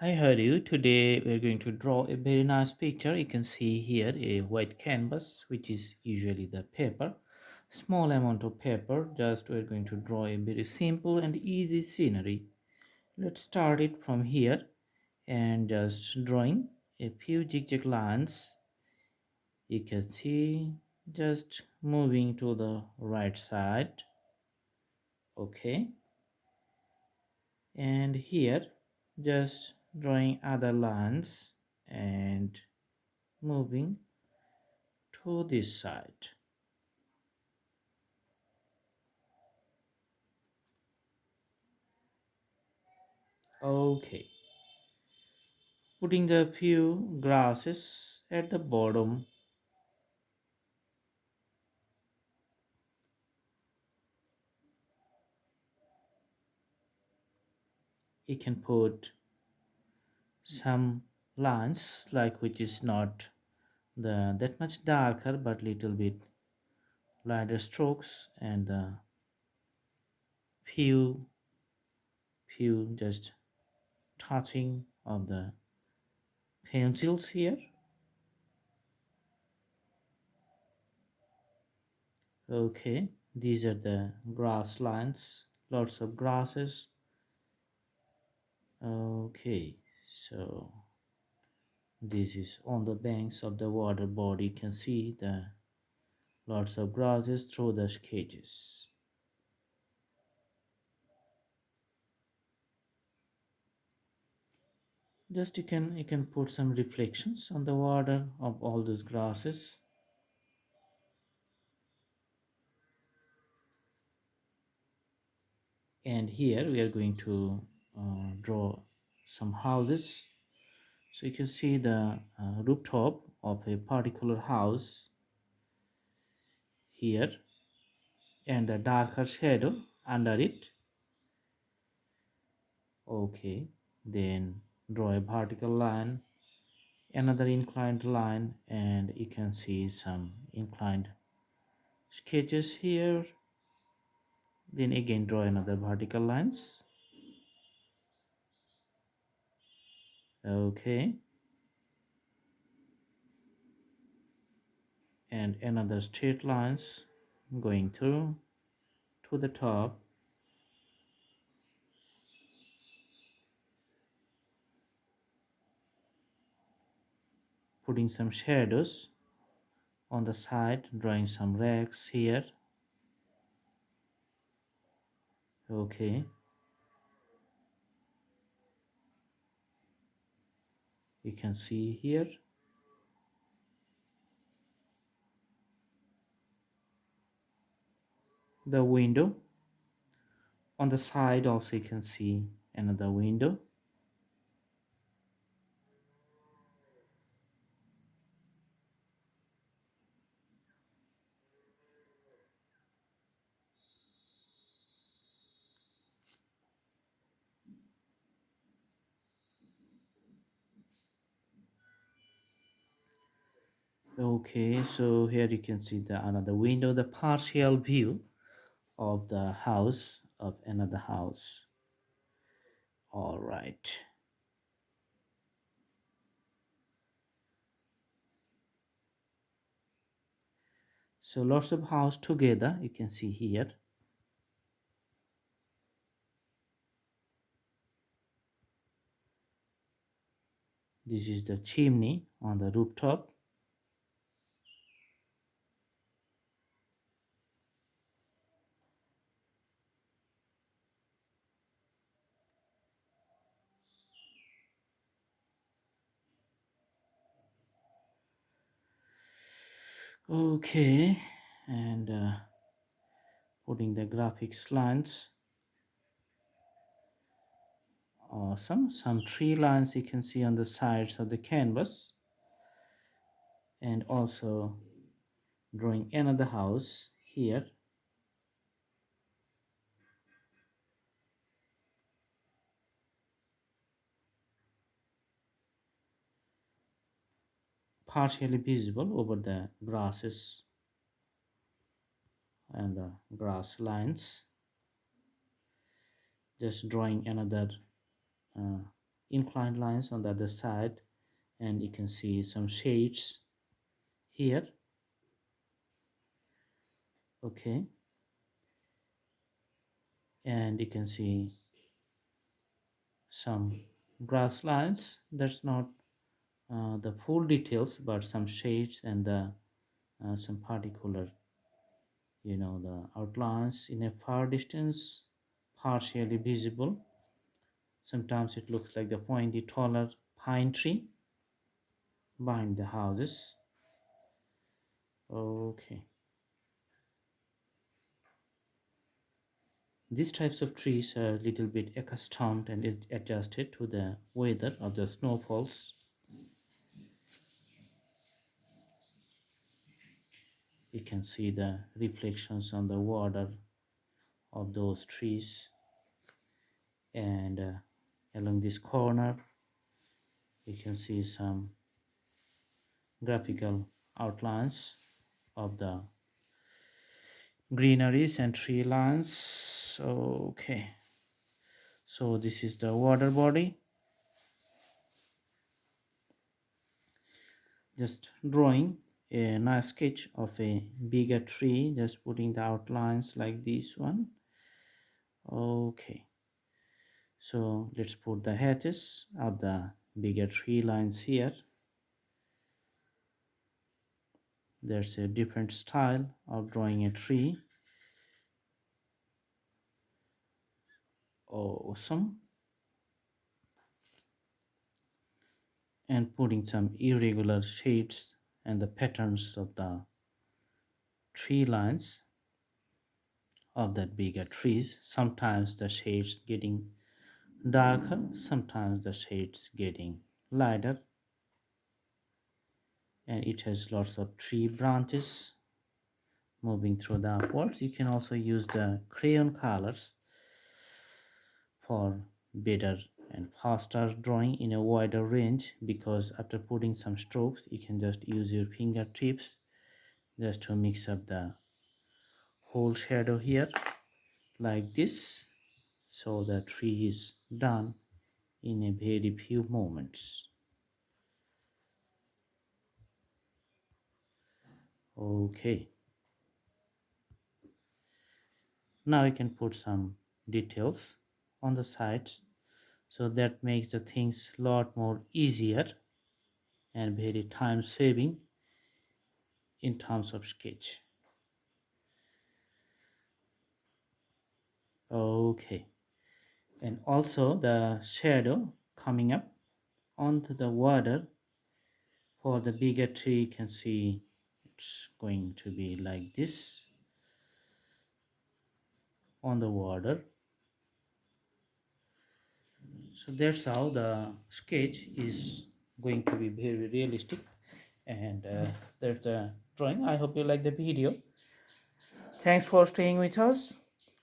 Hi, Haru. Today we're going to draw a very nice picture. You can see here a white canvas, which is usually the paper. Small amount of paper. Just we're going to draw a very simple and easy scenery. Let's start it from here and just drawing a few zigzag lines. You can see just moving to the right side. Okay, and here just drawing other lines and moving to this side. Okay, putting the few grasses at the bottom. You can put some lines like which is not the that much darker but little bit lighter strokes, and the few just touching of the pencils here. Okay, these are the grass lines, lots of grasses. Okay, so this is on the banks of the water body. You can see the lots of grasses through the sketches. Just you can put some reflections on the water of all those grasses. And here we are going to draw some houses. So you can see the rooftop of a particular house here, and the darker shadow under it. Okay, then draw a vertical line, another inclined line, and you can see some inclined sketches here. Then again draw another vertical lines. Okay, and another straight lines going through to the top. Putting some shadows on the side, drawing some racks here. Okay, you can see here the window. On the side also you can see another window. Okay, so here you can see the another window, the partial view of the house of another house. All right. So lots of house together you can see here. This is the chimney on the rooftop. Okay, and putting the graphics lines. Awesome. Some tree lines you can see on the sides of the canvas, and also drawing another house here. Partially visible over the grasses and the grass lines. Just drawing another uh, inclined lines on the other side, and you can see some shades here. Okay, and you can see some grass lines. That's not the full details, but some shades and the some particular, the outlines in a far distance, partially visible. Sometimes it looks like the pointy taller pine tree behind the houses. Okay, these types of trees are a little bit accustomed and adjusted to the weather of the snowfalls. You can see the reflections on the water of those trees, and along this corner you can see some graphical outlines of the greeneries and tree lines. Okay, so this is the water body. Just drawing a nice sketch of a bigger tree, just putting the outlines like this one. Okay, so let's put the hatches of the bigger tree lines here. There's a different style of drawing a tree. Awesome. And putting some irregular shades and the patterns of the tree lines of that bigger trees. Sometimes the shades getting darker, sometimes the shades getting lighter, and it has lots of tree branches moving through the upwards. You can also use the crayon colors for better and faster drawing in a wider range, because after putting some strokes you can just use your fingertips just to mix up the whole shadow here like this, so the tree is done in a very few moments. Okay, now you can put some details on the sides, so that makes the things a lot more easier and very time saving in terms of sketch. Okay, and also the shadow coming up onto the water for the bigger tree, you can see it's going to be like this on the water. So that's how the sketch is going to be very realistic, and that's the drawing. I hope you like the video. Thanks for staying with us.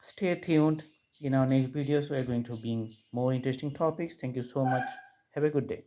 Stay tuned. In our next videos we are going to bring more interesting topics. Thank you so much. Have a good day.